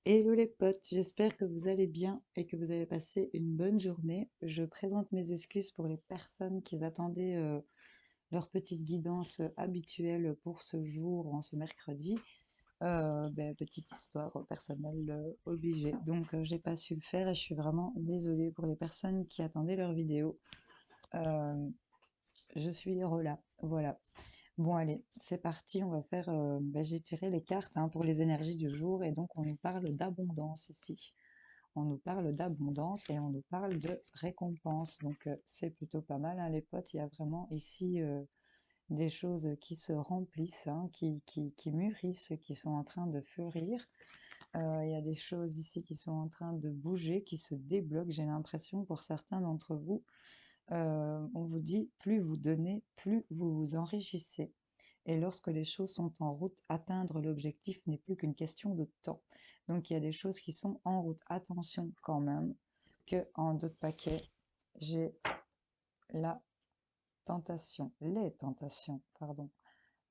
Hello les potes, j'espère que vous allez bien et que vous avez passé une bonne journée. Je présente mes excuses pour les personnes qui attendaient leur petite guidance habituelle pour ce jour, en ce mercredi. Petite histoire personnelle obligée. Donc j'ai pas su le faire et je suis vraiment désolée pour les personnes qui attendaient leur vidéo. Euh, je suis Rola, voilà. Bon allez, c'est parti, on va faire, j'ai tiré les cartes pour les énergies du jour et donc on nous parle d'abondance ici. On nous parle d'abondance et on nous parle de récompense. Donc c'est plutôt pas mal, hein, les potes. Il y a vraiment ici des choses qui se remplissent, hein, qui mûrissent, qui sont en train de fleurir. Il y a des choses ici qui sont en train de bouger, qui se débloquent. J'ai l'impression pour certains d'entre vous, on vous dit plus vous donnez, plus vous vous enrichissez. Et lorsque les choses sont en route, atteindre l'objectif n'est plus qu'une question de temps. Donc il y a des choses qui sont en route. Attention quand même que en d'autres paquets, j'ai la tentation, les tentations, pardon.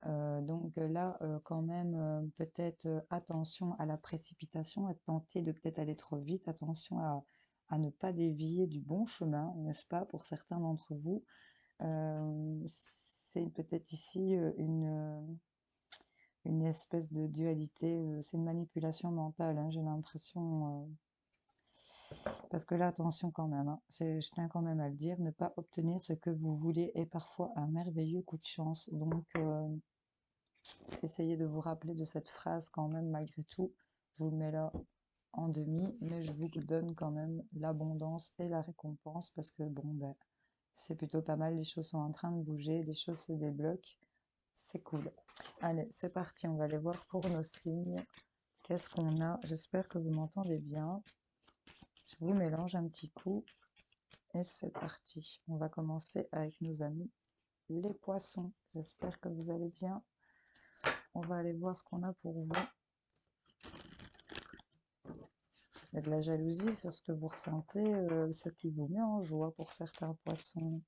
Donc là, quand même, peut-être attention à la précipitation, à tenter de peut-être aller trop vite, attention à ne pas dévier du bon chemin, n'est-ce pas, pour certains d'entre vous. C'est peut-être ici une espèce de dualité, c'est une manipulation mentale, hein, j'ai l'impression, parce que là, attention quand même, hein, je tiens quand même à le dire, ne pas obtenir ce que vous voulez est parfois un merveilleux coup de chance. Donc, essayez de vous rappeler de cette phrase quand même, malgré tout. Je vous le mets là en demi, mais je vous donne quand même l'abondance et la récompense, parce que bon, ben, c'est plutôt pas mal, les choses sont en train de bouger, les choses se débloquent, c'est cool. Allez, c'est parti, on va aller voir pour nos signes. Qu'est-ce qu'on a? J'espère que vous m'entendez bien. Je vous mélange un petit coup et c'est parti. On va commencer avec nos amis les poissons. J'espère que vous allez bien. On va aller voir ce qu'on a pour vous. Il y a de la jalousie sur ce que vous ressentez, ce qui vous met en joie pour certains poissons.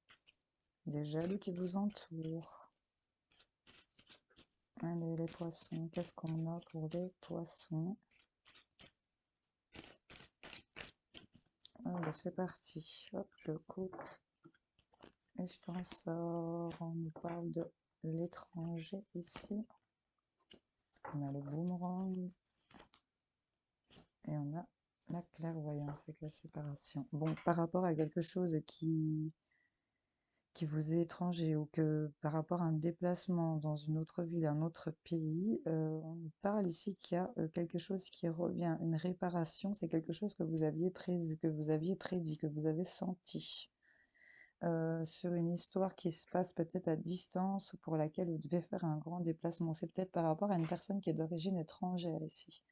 Des jaloux qui vous entourent. Allez, les poissons, qu'est-ce qu'on a pour les poissons? Allez, c'est parti. Hop, je coupe et je t'en sors. On nous parle de l'étranger ici. On a le boomerang et on a la clairvoyance avec la séparation. Bon, par rapport à quelque chose qui vous est étranger ou que par rapport à un déplacement dans une autre ville, un autre pays, on nous parle ici qu'il y a quelque chose qui revient, une réparation, c'est quelque chose que vous aviez prévu, que vous aviez prédit, que vous avez senti. Sur une histoire qui se passe peut-être à distance, pour laquelle vous devez faire un grand déplacement. C'est peut-être par rapport à une personne qui est d'origine étrangère ici.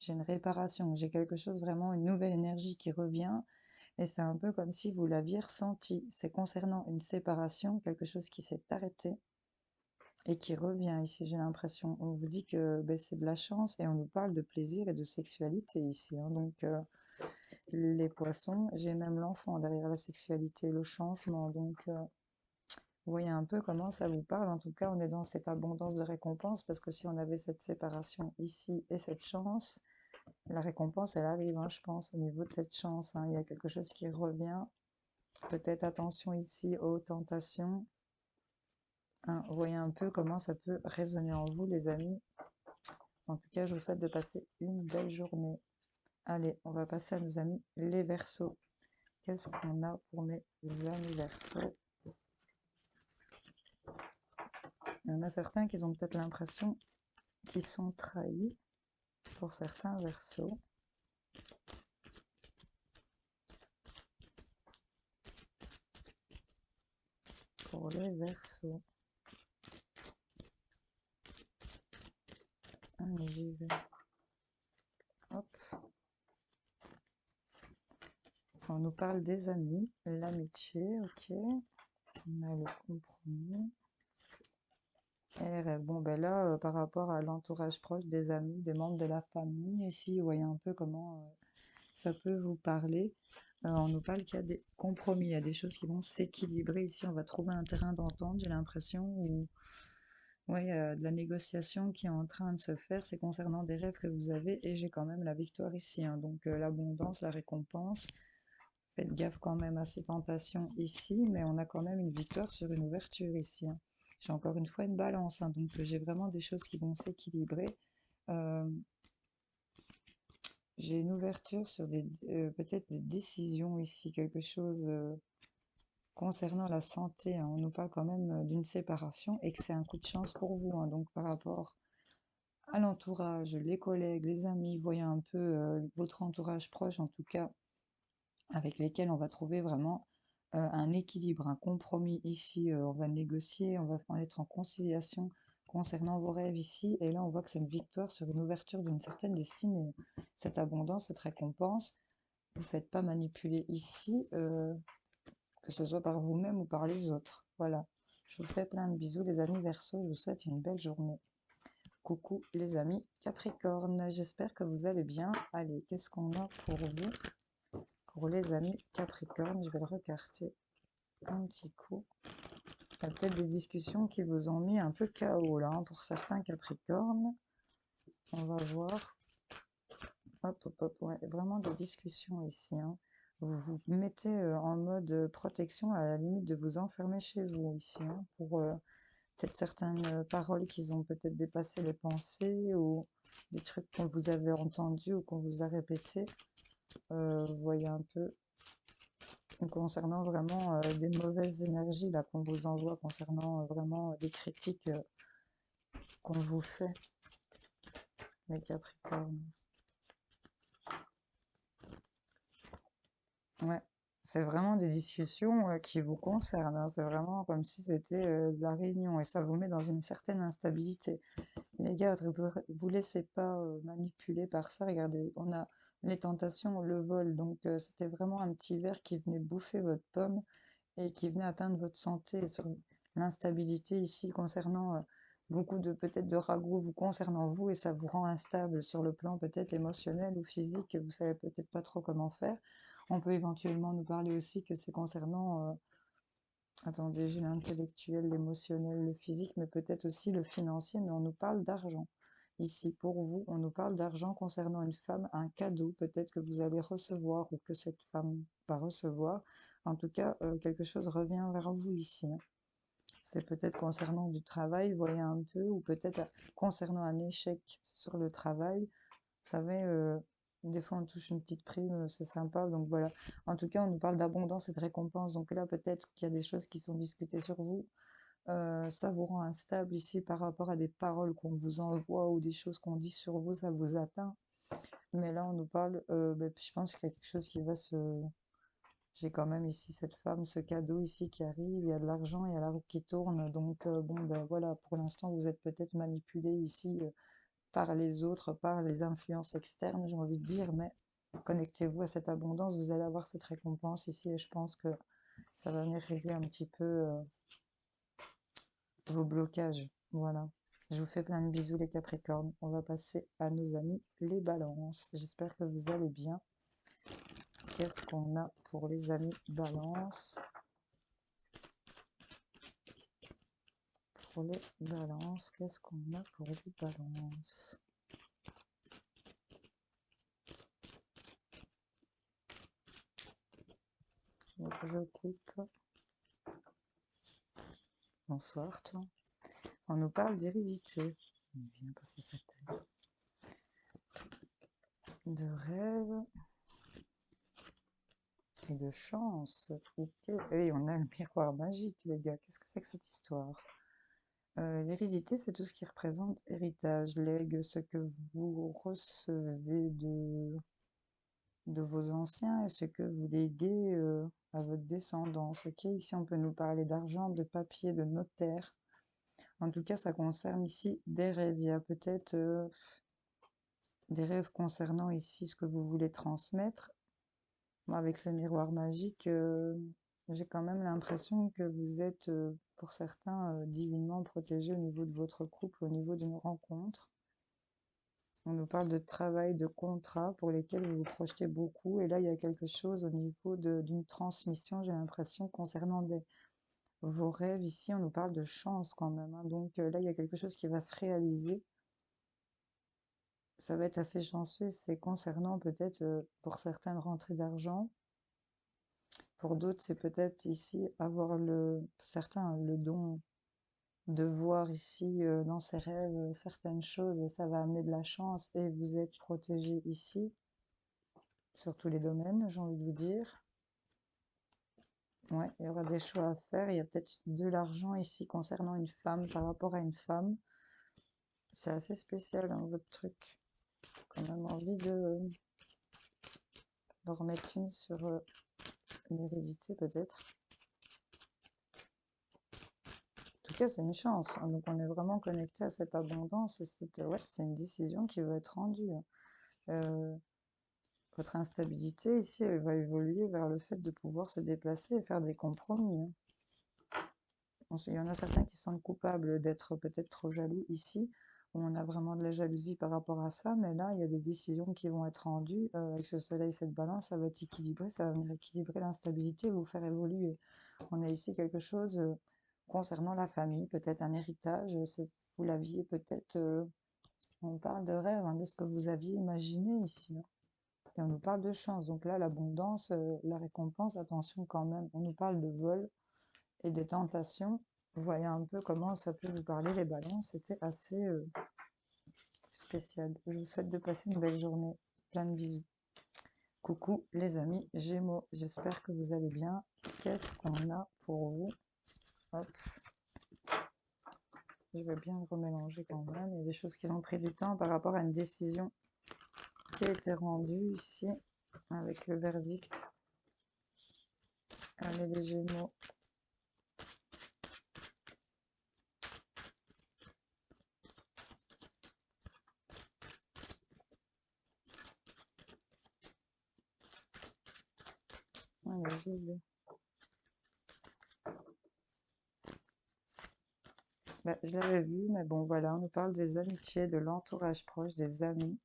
J'ai une réparation, j'ai quelque chose vraiment, une nouvelle énergie qui revient, et c'est un peu comme si vous l'aviez ressenti. C'est concernant une séparation, quelque chose qui s'est arrêté et qui revient ici, j'ai l'impression. On vous dit que ben, c'est de la chance et on nous parle de plaisir et de sexualité ici, hein. Donc les poissons, j'ai même l'enfant derrière la sexualité, le changement. Donc vous voyez un peu comment ça vous parle. En tout cas, on est dans cette abondance de récompense parce que si on avait cette séparation ici et cette chance, la récompense, elle arrive, hein, je pense, au niveau de cette chance, hein. Il y a quelque chose qui revient. Peut-être attention ici aux tentations, hein. Vous voyez un peu comment ça peut résonner en vous, les amis. En tout cas, je vous souhaite de passer une belle journée. Allez, on va passer à nos amis les Verseaux. Qu'est-ce qu'on a pour mes amis Verseaux? Il y en a certains qui ont peut-être l'impression qu'ils sont trahis pour certains Verseaux. Pour les Verseaux. Allez, j'y vais. Hop. On nous parle des amis, l'amitié, ok. On a le compromis. Et les rêves. Bon, ben là, par rapport à l'entourage proche des amis, des membres de la famille, ici, vous voyez un peu comment ça peut vous parler. On nous parle qu'il y a des compromis, il y a des choses qui vont s'équilibrer ici. On va trouver un terrain d'entente, j'ai l'impression, où Ouais, de la négociation qui est en train de se faire, c'est concernant des rêves que vous avez et j'ai quand même la victoire ici, hein. Donc l'abondance, la récompense. Faites gaffe quand même à ces tentations ici, mais on a quand même une victoire sur une ouverture ici, hein. J'ai encore une fois une balance, hein, donc j'ai vraiment des choses qui vont s'équilibrer. Euh, j'ai une ouverture sur peut-être des décisions ici, quelque chose concernant la santé, hein. On nous parle quand même d'une séparation et que c'est un coup de chance pour vous, hein. Donc par rapport à l'entourage, les collègues, les amis, voyez un peu votre entourage proche, en tout cas, avec lesquels on va trouver vraiment un équilibre, un compromis ici. On va négocier, on va être en conciliation concernant vos rêves ici. Et là, on voit que c'est une victoire sur une ouverture d'une certaine destinée. Cette abondance, cette récompense, vous ne faites pas manipuler ici, que ce soit par vous-même ou par les autres. Voilà. Je vous fais plein de bisous, les amis Verseau. Je vous souhaite une belle journée. Coucou les amis Capricorne, j'espère que vous allez bien. Allez, qu'est-ce qu'on a pour vous? Pour les amis Capricorne, je vais le recarter un petit coup. Il y a peut-être des discussions qui vous ont mis un peu KO là, hein, pour certains Capricornes. On va voir. Hop, hop, hop, ouais, vraiment des discussions ici, hein. Vous vous mettez en mode protection à la limite de vous enfermer chez vous ici, hein, pour peut-être certaines paroles qui ont peut-être dépassé les pensées ou des trucs qu'on vous avez entendus ou qu'on vous a répétés. Vous voyez un peu concernant vraiment des mauvaises énergies là qu'on vous envoie, concernant vraiment des critiques qu'on vous fait, les Capricornes. Ouais, c'est vraiment des discussions qui vous concernent, hein. C'est vraiment comme si c'était de la réunion et ça vous met dans une certaine instabilité. Les gars, vous laissez pas manipuler par ça. Regardez, on a les tentations, le vol. Donc, c'était vraiment un petit ver qui venait bouffer votre pomme et qui venait atteindre votre santé. Sur l'instabilité ici concernant beaucoup de peut-être de ragots vous concernant vous et ça vous rend instable sur le plan peut-être émotionnel ou physique. Vous savez peut-être pas trop comment faire. On peut éventuellement nous parler aussi que c'est concernant attendez, j'ai l'intellectuel, l'émotionnel, le physique, mais peut-être aussi le financier, mais on nous parle d'argent. Ici, pour vous, on nous parle d'argent concernant une femme, un cadeau peut-être que vous allez recevoir ou que cette femme va recevoir. En tout cas, quelque chose revient vers vous ici, hein. C'est peut-être concernant du travail, voyez un peu, ou peut-être concernant un échec sur le travail. Vous savez, des fois on touche une petite prime, c'est sympa, donc voilà. En tout cas, on nous parle d'abondance et de récompense, donc là peut-être qu'il y a des choses qui sont discutées sur vous. Ça vous rend instable ici par rapport à des paroles qu'on vous envoie ou des choses qu'on dit sur vous, ça vous atteint. Mais là, on nous parle, je pense qu'il y a quelque chose qui va se... J'ai quand même ici cette femme, ce cadeau ici qui arrive, il y a de l'argent, il y a la roue qui tourne, donc bon, ben voilà, pour l'instant, vous êtes peut-être manipulé ici par les autres, par les influences externes, j'ai envie de dire, mais connectez-vous à cette abondance, vous allez avoir cette récompense ici et je pense que ça va venir régler un petit peu vos blocages. Voilà. Je vous fais plein de bisous les Capricornes. On va passer à nos amis les Balances. J'espère que vous allez bien. Qu'est-ce qu'on a pour les amis Balance? Pour les Balances, qu'est-ce qu'on a pour les Balances? Donc je coupe. Bonsoir toi. On nous parle d'hérédité. Il vient passer sa tête. De rêve et de chance. Ok. Et on a le miroir magique, les gars. Qu'est-ce que c'est que cette histoire? L'hérédité, c'est tout ce qui représente héritage, legs, ce que vous recevez de vos anciens et ce que vous léguez à votre descendance. Ok, ici, on peut nous parler d'argent, de papier, de notaire. En tout cas, ça concerne ici des rêves. Il y a peut-être des rêves concernant ici ce que vous voulez transmettre. Moi, avec ce miroir magique, j'ai quand même l'impression que vous êtes, pour certains, divinement protégés au niveau de votre couple, au niveau d'une rencontre. On nous parle de travail, de contrat pour lesquels vous vous projetez beaucoup. Et là, il y a quelque chose au niveau d'une transmission, j'ai l'impression, concernant vos rêves. Ici, on nous parle de chance quand même, hein. Donc là, il y a quelque chose qui va se réaliser. Ça va être assez chanceux. C'est concernant peut-être, pour certaines, rentrées d'argent. Pour d'autres, c'est peut-être ici avoir certains, le don de voir ici dans ses rêves certaines choses et ça va amener de la chance et vous êtes protégé ici sur tous les domaines, j'ai envie de vous dire. Ouais, il y aura des choix à faire. Il y a peut-être de l'argent ici concernant une femme par rapport à une femme. C'est assez spécial, hein, votre truc. J'ai quand même envie de remettre une sur l'hérédité peut-être. En tout cas, c'est une chance, hein. Donc on est vraiment connecté à cette abondance et ouais, c'est une décision qui va être rendue, hein. Votre instabilité ici, elle va évoluer vers le fait de pouvoir se déplacer et faire des compromis, hein. Il y en a certains qui se sentent coupables d'être peut-être trop jaloux ici, où on a vraiment de la jalousie par rapport à ça, mais là, il y a des décisions qui vont être rendues avec ce soleil, cette balance, ça va être équilibré, ça va venir équilibrer l'instabilité, vous faire évoluer. On a ici quelque chose concernant la famille, peut-être un héritage, vous l'aviez peut-être, on parle de rêve, hein, de ce que vous aviez imaginé ici, hein. Et on nous parle de chance. Donc là, l'abondance, la récompense, attention quand même. On nous parle de vol et des tentations. Vous voyez un peu comment ça peut vous parler, les ballons. C'était assez spécial. Je vous souhaite de passer une belle journée. Plein de bisous. Coucou les amis Gémeaux. J'espère que vous allez bien. Qu'est-ce qu'on a pour vous? Hop. Je vais bien le remélanger quand même. Il y a des choses qui ont pris du temps par rapport à une décision qui a été rendue ici avec le verdict. Allez les Gémeaux. Allez, j'y vais. Bah, je l'avais vu, mais bon, voilà, on nous parle des amitiés, de l'entourage proche, des amis.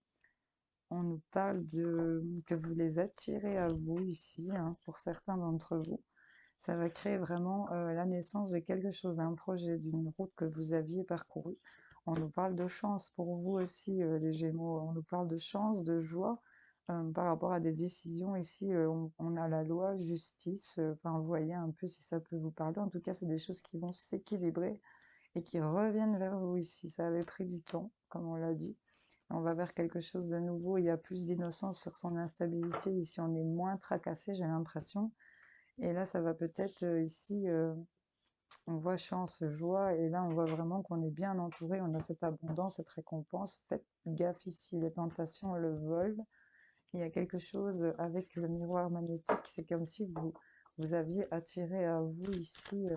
On nous parle que vous les attirez à vous ici, hein, pour certains d'entre vous. Ça va créer vraiment la naissance de quelque chose, d'un projet, d'une route que vous aviez parcourue. On nous parle de chance pour vous aussi, les Gémeaux. On nous parle de chance, de joie par rapport à des décisions. Ici, on a la loi, justice. Enfin, vous voyez un peu si ça peut vous parler. En tout cas, c'est des choses qui vont s'équilibrer et qui reviennent vers vous ici. Ça avait pris du temps, comme on l'a dit. On va vers quelque chose de nouveau. Il y a plus d'innocence sur son instabilité. Ici, on est moins tracassé, j'ai l'impression. Et là, ça va peut-être ici, on voit chance, joie. Et là, on voit vraiment qu'on est bien entouré. On a cette abondance, cette récompense. Faites gaffe ici, les tentations, le vol. Il y a quelque chose avec le miroir magnétique. C'est comme si vous aviez attiré à vous ici.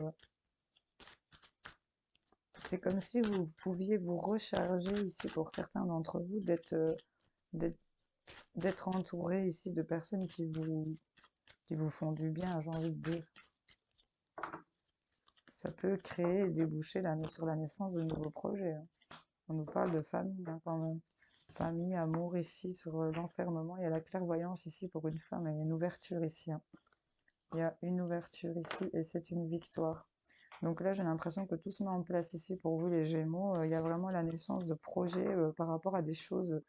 C'est comme si vous pouviez vous recharger ici pour certains d'entre vous d'être entouré ici de personnes qui vous font du bien, j'ai envie de dire. Ça peut créer et déboucher sur la naissance de nouveaux projets, hein. On nous parle de famille, hein, quand même. Famille, amour ici, sur l'enfermement. Il y a la clairvoyance ici pour une femme. Il y a une ouverture ici, hein. Il y a une ouverture ici et c'est une victoire. Donc là, j'ai l'impression que tout se met en place ici pour vous, les Gémeaux. Il y a vraiment la naissance de projets par rapport à des choses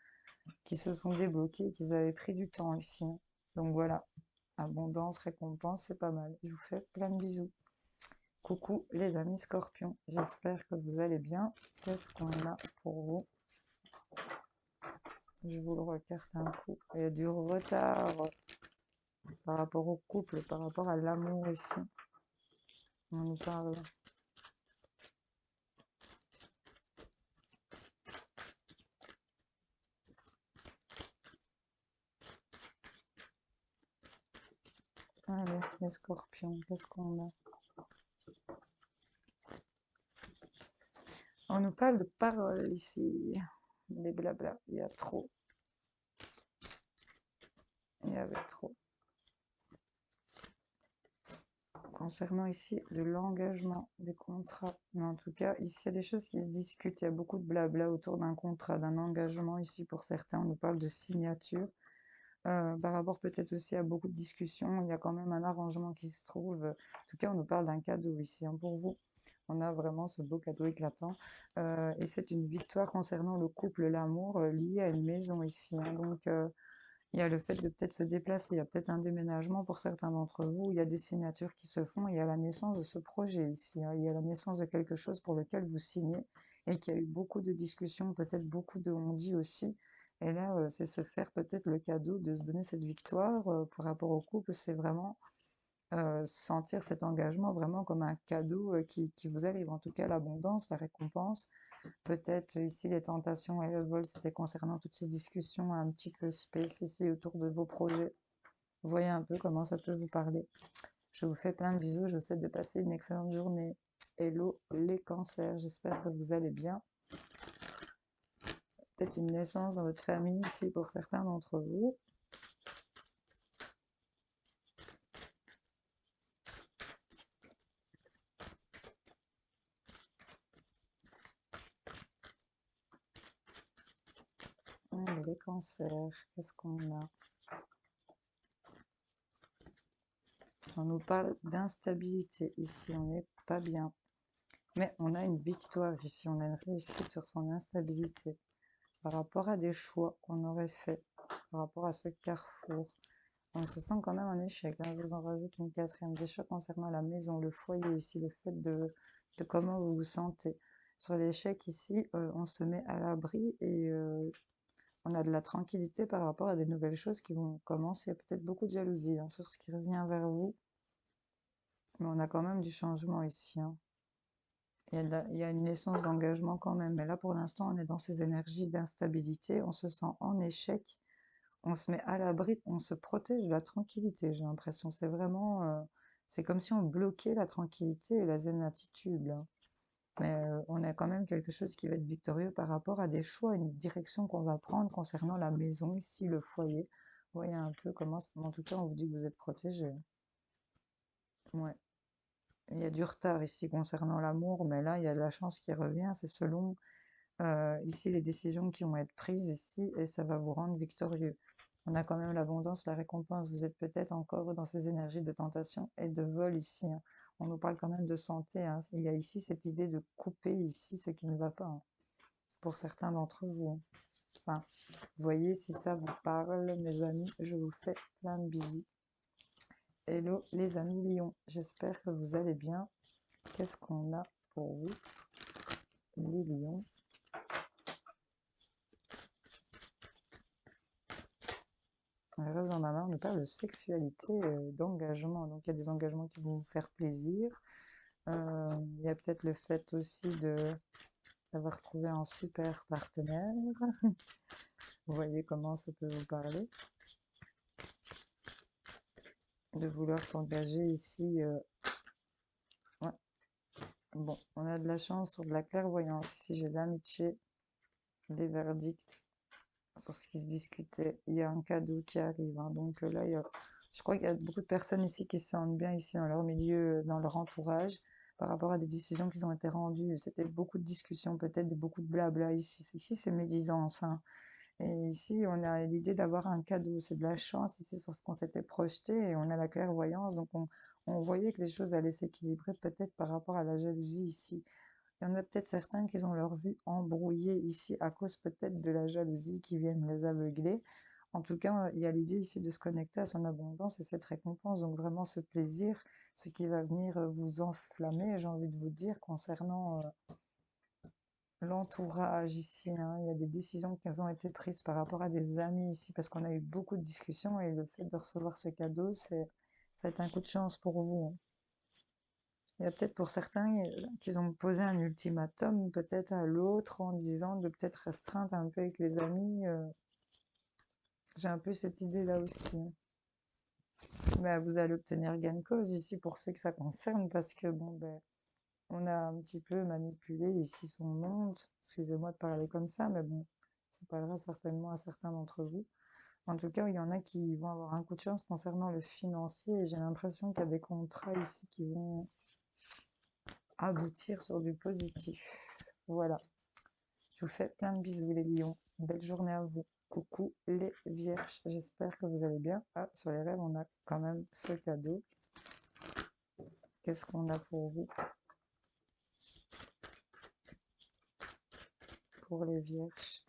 qui se sont débloquées, qui avaient pris du temps ici, hein. Donc voilà, abondance, récompense, c'est pas mal. Je vous fais plein de bisous. Coucou les amis Scorpions, j'espère que vous allez bien. Qu'est-ce qu'on a pour vous? Je vous le recarte un coup. Il y a du retard par rapport au couple, par rapport à l'amour ici. On nous parle. Allez, les Scorpions, qu'est-ce qu'on a? On nous parle de paroles ici. Les blabla, il y a trop. Il y avait trop. Concernant ici de l'engagement des contrats, mais en tout cas, ici, il y a des choses qui se discutent. Il y a beaucoup de blabla autour d'un contrat, d'un engagement ici pour certains. On nous parle de signature. par rapport peut-être aussi à beaucoup de discussions, il y a quand même un arrangement qui se trouve. En tout cas, on nous parle d'un cadeau ici, hein, pour vous. On a vraiment ce beau cadeau éclatant. Et c'est une victoire concernant le couple, l'amour, lié à une maison ici, hein. Donc, il y a le fait de peut-être se déplacer, il y a peut-être un déménagement pour certains d'entre vous, il y a des signatures qui se font, il y a la naissance de ce projet ici, hein. Il y a la naissance de quelque chose pour lequel vous signez et qu'il y a eu beaucoup de discussions, peut-être beaucoup de on-dit aussi. Et là, c'est se faire peut-être le cadeau de se donner cette victoire. Par rapport au couple, c'est vraiment sentir cet engagement vraiment comme un cadeau qui vous arrive. En tout cas, l'abondance, la récompense. Peut-être ici les tentations et le vol, c'était concernant toutes ces discussions un petit peu space ici autour de vos projets. Vous voyez un peu comment ça peut vous parler. Je vous fais plein de bisous, je vous souhaite de passer une excellente journée. Hello les cancers, j'espère que vous allez bien. Peut-être une naissance dans votre famille ici pour certains d'entre vous. Les cancers, qu'est-ce qu'on a? On nous parle d'instabilité ici, on n'est pas bien. Mais on a une victoire ici, on a une réussite sur son instabilité par rapport à des choix qu'on aurait fait, par rapport à ce carrefour. On se sent quand même en échec, hein. Je vous en rajoute une quatrième. Des choix concernant la maison, le foyer ici, le fait de comment vous vous sentez. Sur l'échec ici, on se met à l'abri et on a de la tranquillité par rapport à des nouvelles choses qui vont commencer. Il y a peut-être beaucoup de jalousie, hein, sur ce qui revient vers vous. Mais on a quand même du changement ici, hein. Il y a une naissance d'engagement quand même. Mais là, pour l'instant, on est dans ces énergies d'instabilité. On se sent en échec. On se met à l'abri. On se protège de la tranquillité, j'ai l'impression. C'est vraiment... c'est comme si on bloquait la tranquillité et la zen attitude, là. Mais on a quand même quelque chose qui va être victorieux par rapport à des choix, une direction qu'on va prendre concernant la maison, ici, le foyer. Vous voyez un peu comment... En tout cas, on vous dit que vous êtes protégé. Ouais. Il y a du retard ici concernant l'amour, mais là, il y a de la chance qui revient. C'est selon ici les décisions qui vont être prises ici et ça va vous rendre victorieux. On a quand même l'abondance, la récompense. Vous êtes peut-être encore dans ces énergies de tentation et de vol ici, hein. On nous parle quand même de santé, hein. Il y a ici cette idée de couper ici ce qui ne va pas, hein, pour certains d'entre vous. Enfin, vous voyez, si ça vous parle, mes amis, je vous fais plein de bisous. Hello les amis lions, j'espère que vous allez bien. Qu'est-ce qu'on a pour vous, les lions? La rose dans ma main, on nous parle de sexualité, d'engagement. Donc il y a des engagements qui vont vous faire plaisir. Il y a peut-être le fait aussi d'avoir trouvé un super partenaire. Vous voyez comment ça peut vous parler. De vouloir s'engager ici. Ouais. Bon, on a de la chance sur de la clairvoyance. Ici, j'ai l'amitié, des verdicts sur ce qui se discutait. Il y a un cadeau qui arrive, hein. Donc là, je crois qu'il y a beaucoup de personnes ici qui se sentent bien ici dans leur milieu, dans leur entourage, par rapport à des décisions qui ont été rendues. C'était beaucoup de discussions, peut-être beaucoup de blabla ici. Ici, c'est médisance, hein. Et ici, on a l'idée d'avoir un cadeau. C'est de la chance ici sur ce qu'on s'était projeté et on a la clairvoyance. Donc, on voyait que les choses allaient s'équilibrer peut-être par rapport à la jalousie ici. Il y en a peut-être certains qui ont leur vue embrouillée ici à cause peut-être de la jalousie qui viennent les aveugler. En tout cas, il y a l'idée ici de se connecter à son abondance et cette récompense. Donc vraiment ce plaisir, ce qui va venir vous enflammer, j'ai envie de vous dire, concernant l'entourage ici, hein. Il y a des décisions qui ont été prises par rapport à des amis ici parce qu'on a eu beaucoup de discussions et le fait de recevoir ce cadeau, ça va être un coup de chance pour vous, hein. Il y a peut-être pour certains qui ont posé un ultimatum peut-être à l'autre en disant de peut-être restreindre un peu avec les amis. J'ai un peu cette idée-là aussi. Mais vous allez obtenir gain de cause ici pour ceux que ça concerne parce que bon, ben, on a un petit peu manipulé ici son monde. Excusez-moi de parler comme ça, mais bon, ça parlera certainement à certains d'entre vous. En tout cas, il y en a qui vont avoir un coup de chance concernant le financier et j'ai l'impression qu'il y a des contrats ici qui vont aboutir sur du positif. Voilà. Je vous fais plein de bisous les lions. Belle journée à vous. Coucou les vierges, j'espère que vous allez bien. Ah, sur les rêves, on a quand même ce cadeau. Qu'est-ce qu'on a pour vous? Pour les vierges.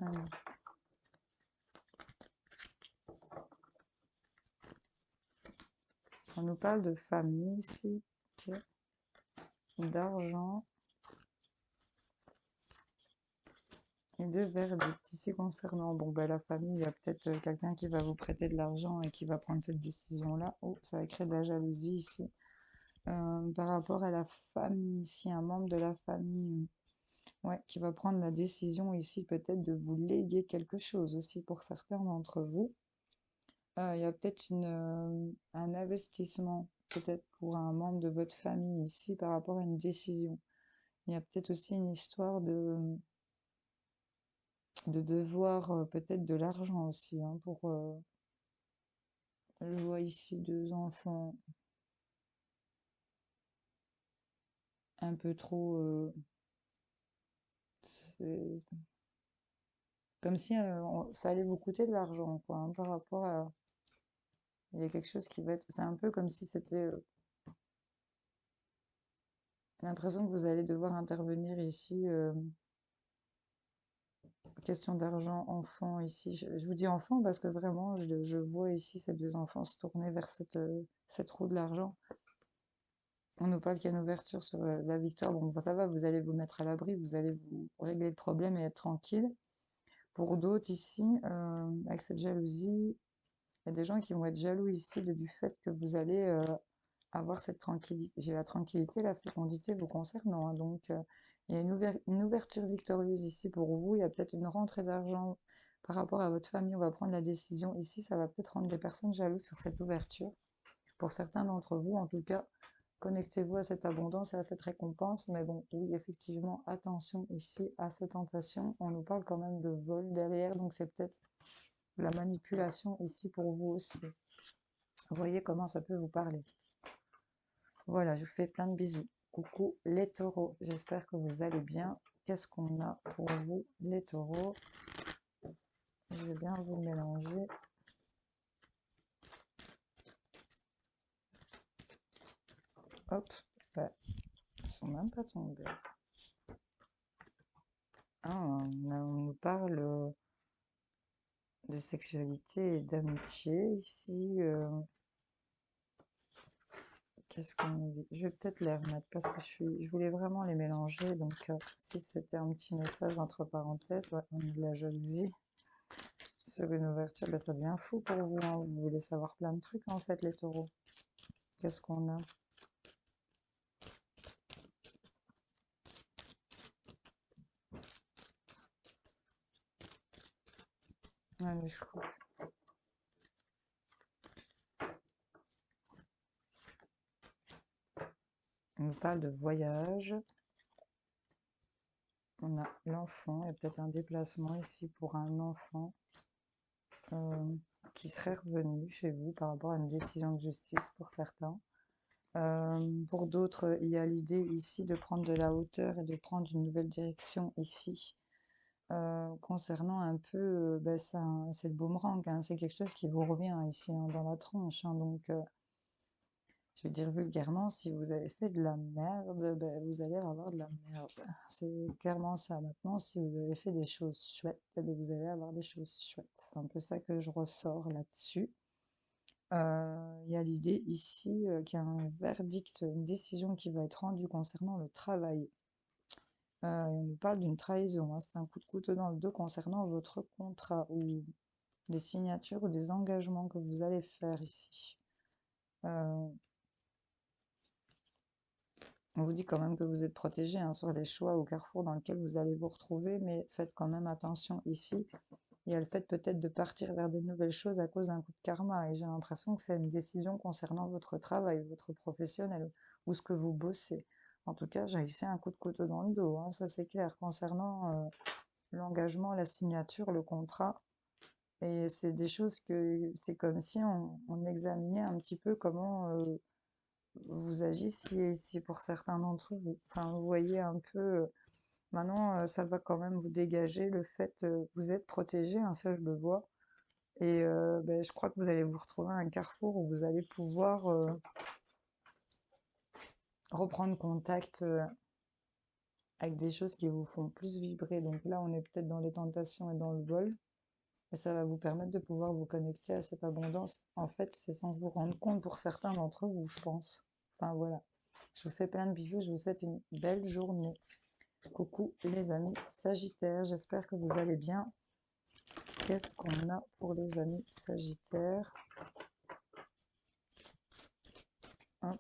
Alors. On nous parle de famille ici, d'argent et de verdict. Ici concernant bon, ben, la famille, il y a peut-être quelqu'un qui va vous prêter de l'argent et qui va prendre cette décision-là. Oh, ça va créer de la jalousie ici. Par rapport à la famille ici, un membre de la famille ouais, qui va prendre la décision ici peut-être de vous léguer quelque chose aussi pour certains d'entre vous. Il y a peut-être un investissement, peut-être pour un membre de votre famille ici par rapport à une décision. Il y a peut-être aussi une histoire de devoir peut-être de l'argent aussi, hein, pour, je vois ici 2 enfants un peu trop, c'est comme si ça allait vous coûter de l'argent, quoi, hein, par rapport à, il y a quelque chose qui va être, c'est un peu comme si c'était l'impression que vous allez devoir intervenir ici, question d'argent, enfant ici. Je vous dis enfant parce que vraiment, je vois ici ces 2 enfants se tourner vers cette roue de l'argent. On nous parle qu'il y a une ouverture sur la victoire. Bon, ça va, vous allez vous mettre à l'abri, vous allez vous régler le problème et être tranquille. Pour d'autres ici, avec cette jalousie, il y a des gens qui vont être jaloux ici du fait que vous allez avoir cette tranquillité. J'ai la tranquillité, la fécondité vous concernant, hein, donc, il y a une ouverture victorieuse ici pour vous. Il y a peut-être une rentrée d'argent par rapport à votre famille. On va prendre la décision. Ici, ça va peut-être rendre des personnes jalouses sur cette ouverture. Pour certains d'entre vous, en tout cas, connectez-vous à cette abondance et à cette récompense. Mais bon, oui, effectivement, attention ici à ces tentations. On nous parle quand même de vol derrière, donc c'est peut-être la manipulation ici pour vous aussi. Vous voyez comment ça peut vous parler. Voilà, je vous fais plein de bisous. Coucou les taureaux, j'espère que vous allez bien. Qu'est-ce qu'on a pour vous les taureaux? Je vais bien vous mélanger. Hop, bah, ils sont même pas tombés. Ah, on nous parle de sexualité et d'amitié ici. Qu'est-ce qu'on nous dit? Je vais peut-être les remettre parce que je voulais vraiment les mélanger. Donc, si c'était un petit message entre parenthèses, ouais, on a de la jalousie sur une ouverture, ben, ça devient fou pour vous, hein. Vous voulez savoir plein de trucs en fait, les taureaux. Qu'est-ce qu'on a? Ah, les chevaux. On nous parle de voyage. On a l'enfant, et peut-être un déplacement ici pour un enfant qui serait revenu chez vous par rapport à une décision de justice pour certains. Pour d'autres, il y a l'idée ici de prendre de la hauteur et de prendre une nouvelle direction ici. Concernant un peu, ben, c'est le boomerang, hein, c'est quelque chose qui vous revient ici, hein, dans la tronche, hein, donc je vais dire vulgairement, si vous avez fait de la merde, ben, vous allez avoir de la merde. C'est clairement ça. Maintenant, si vous avez fait des choses chouettes, eh ben, vous allez avoir des choses chouettes. C'est un peu ça que je ressors là-dessus. Il y a l'idée ici qu'il y a un verdict, une décision qui va être rendue concernant le travail. On nous parle d'une trahison, hein, c'est un coup de couteau dans le dos concernant votre contrat ou des signatures ou des engagements que vous allez faire ici. On vous dit quand même que vous êtes protégé, hein, sur les choix au carrefour dans lequel vous allez vous retrouver, mais faites quand même attention ici. Il y a le fait peut-être de partir vers des nouvelles choses à cause d'un coup de karma, et j'ai l'impression que c'est une décision concernant votre travail, votre professionnel, ou ce que vous bossez. En tout cas, j'ai ici un coup de couteau dans le dos, hein, ça c'est clair, concernant l'engagement, la signature, le contrat. Et c'est des choses que c'est comme si on examinait un petit peu comment vous agissiez ici pour certains d'entre vous. Enfin, vous voyez un peu, maintenant, ça va quand même vous dégager le fait, vous êtes protégé, hein, ça je le vois. Et ben, je crois que vous allez vous retrouver à un carrefour où vous allez pouvoir reprendre contact avec des choses qui vous font plus vibrer. Donc là, on est peut-être dans les tentations et dans le vol. Et ça va vous permettre de pouvoir vous connecter à cette abondance. En fait, c'est sans vous rendre compte pour certains d'entre vous, je pense. Enfin voilà. Je vous fais plein de bisous. Je vous souhaite une belle journée. Coucou les amis Sagittaires. J'espère que vous allez bien. Qu'est-ce qu'on a pour les amis Sagittaires? Hop.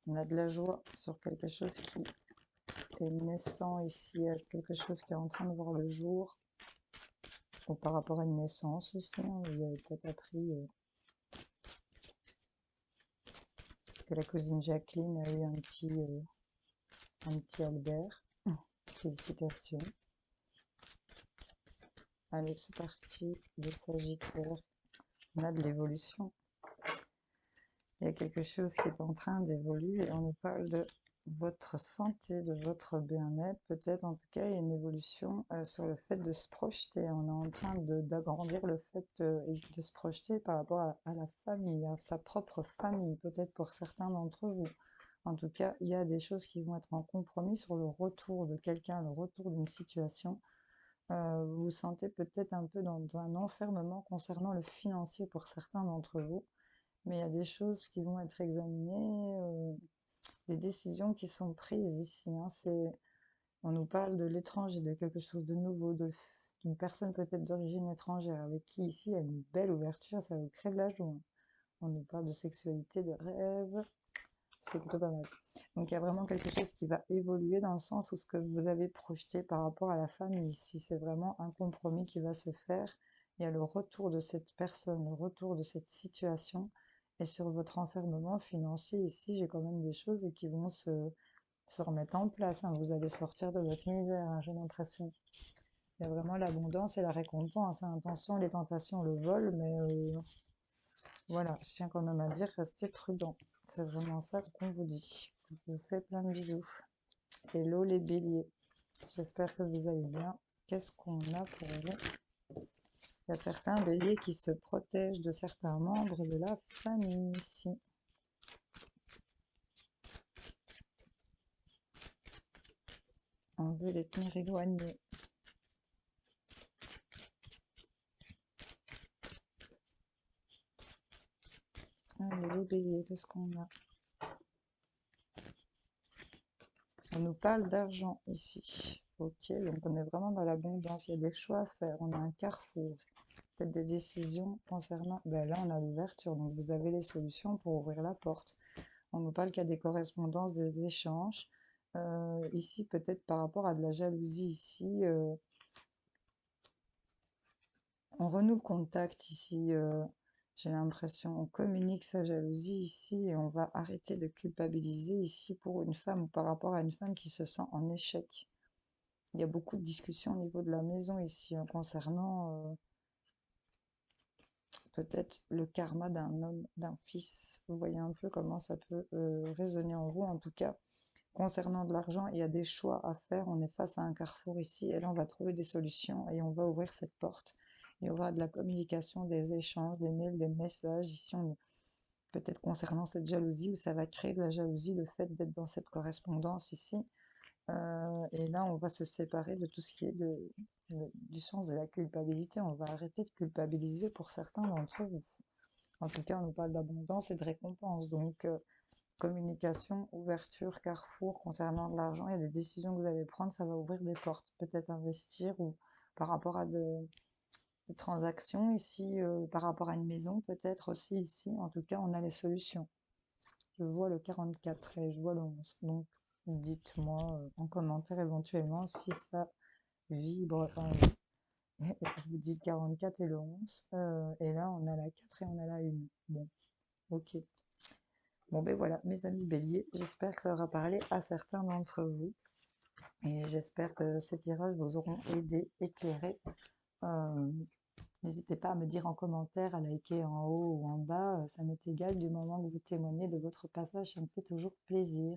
On a de la joie sur quelque chose qui est naissant ici, quelque chose qui est en train de voir le jour. Donc, par rapport à une naissance aussi, hein, vous avez peut-être appris que la cousine Jacqueline a eu un petit Albert. Félicitations. Allez, c'est parti, les Sagittaires. On a de l'évolution. Il y a quelque chose qui est en train d'évoluer et on nous parle de votre santé, de votre bien-être. Peut-être, en tout cas, il y a une évolution sur le fait de se projeter. On est en train d'agrandir le fait de se projeter par rapport à la famille, à sa propre famille, peut-être pour certains d'entre vous. En tout cas, il y a des choses qui vont être en compromis sur le retour de quelqu'un, le retour d'une situation. Vous vous sentez peut-être un peu dans un enfermement concernant le financier pour certains d'entre vous. Mais il y a des choses qui vont être examinées, des décisions qui sont prises ici, hein. On nous parle de l'étranger, de quelque chose de nouveau, d'une personne peut-être d'origine étrangère, avec qui ici il y a une belle ouverture, ça vous crève la joie, hein. On nous parle de sexualité, de rêve, c'est plutôt pas mal. Donc il y a vraiment quelque chose qui va évoluer dans le sens où ce que vous avez projeté par rapport à la famille ici, c'est vraiment un compromis qui va se faire. Il y a le retour de cette personne, le retour de cette situation. Et sur votre enfermement financier ici, j'ai quand même des choses qui vont se remettre en place, hein. Vous allez sortir de votre misère, hein, j'ai l'impression. Il y a vraiment l'abondance et la récompense, hein. Attention, les tentations, le vol, mais voilà, je tiens quand même à dire, restez prudent. C'est vraiment ça qu'on vous dit. Je vous fais plein de bisous. Hello les béliers. J'espère que vous allez bien. Qu'est-ce qu'on a pour vous? Il y a certains béliers qui se protègent de certains membres de la famille ici. On veut les tenir éloignés. Allez les béliers, qu'est-ce qu'on a? On nous parle d'argent ici. Ok, donc on est vraiment dans l'abondance. Il y a des choix à faire. On a un carrefour. Peut-être des décisions concernant... Ben là, on a l'ouverture. Donc vous avez les solutions pour ouvrir la porte. On nous parle qu'il y a des correspondances, des échanges. Ici, peut-être par rapport à de la jalousie. Ici, on renoue le contact ici. J'ai l'impression, on communique sa jalousie ici et on va arrêter de culpabiliser ici pour une femme ou par rapport à une femme qui se sent en échec. Il y a beaucoup de discussions au niveau de la maison ici, hein, concernant peut-être le karma d'un homme, d'un fils. Vous voyez un peu comment ça peut résonner en vous. En tout cas, concernant de l'argent, il y a des choix à faire. On est face à un carrefour ici et là, on va trouver des solutions et on va ouvrir cette porte. Il y aura de la communication, des échanges, des mails, des messages. Ici, peut-être concernant cette jalousie, où ça va créer de la jalousie, le fait d'être dans cette correspondance ici. Et là, on va se séparer de tout ce qui est du sens de la culpabilité. On va arrêter de culpabiliser pour certains d'entre vous. En tout cas, on nous parle d'abondance et de récompense. Donc, communication, ouverture, carrefour, concernant de l'argent, il y a des décisions que vous allez prendre, ça va ouvrir des portes. Peut-être investir ou par rapport à des transactions ici, par rapport à une maison, peut-être aussi ici. En tout cas, on a les solutions. Je vois le 44 et je vois le 11. Donc, dites-moi en commentaire éventuellement si ça vibre en vous. Je vous dis le 44 et le 11. Et là, on a la 4 et on a la 1. Bon, ok. Bon, ben voilà, mes amis béliers, j'espère que ça aura parlé à certains d'entre vous. Et j'espère que ces tirages vous auront aidé, éclairé. N'hésitez pas à me dire en commentaire, à liker en haut ou en bas, ça m'est égal du moment que vous témoignez de votre passage, ça me fait toujours plaisir.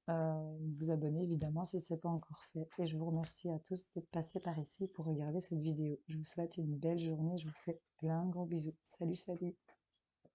Vous abonner évidemment si ce n'est pas encore fait. Et je vous remercie à tous d'être passés par ici pour regarder cette vidéo. Je vous souhaite une belle journée, je vous fais plein de gros bisous. Salut, salut!